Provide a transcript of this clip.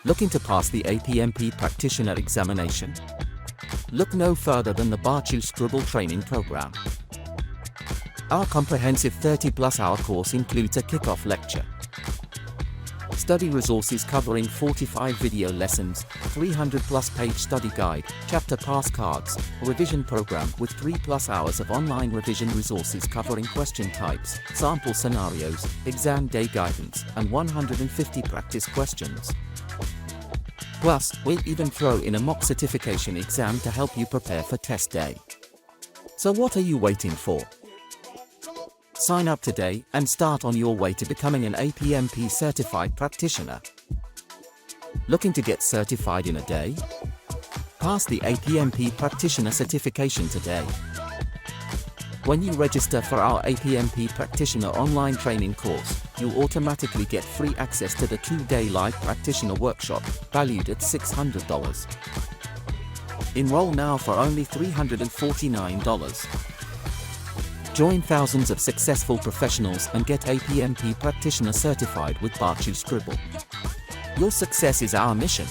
Looking to pass the APMP Practitioner Examination? Look no further than the Baachu Scribble training program. Our comprehensive 30+ hour course includes a kick-off lecture, study resources covering 45 video lessons, 300+ page study guide, chapter pass cards, a revision program with 3+ hours of online revision resources covering question types, sample scenarios, exam day guidance, and 150 practice questions. Plus, we'll even throw in a mock certification exam to help you prepare for test day. So what are you waiting for? Sign up today and start on your way to becoming an APMP certified practitioner. Looking to get certified in a day? Pass the APMP Practitioner certification today. When you register for our APMP Practitioner online training course, you'll automatically get free access to the 2-day live practitioner workshop, valued at $600. Enroll now for only $349. Join thousands of successful professionals and get APMP Practitioner certified with Baachu Scribble. Your success is our mission.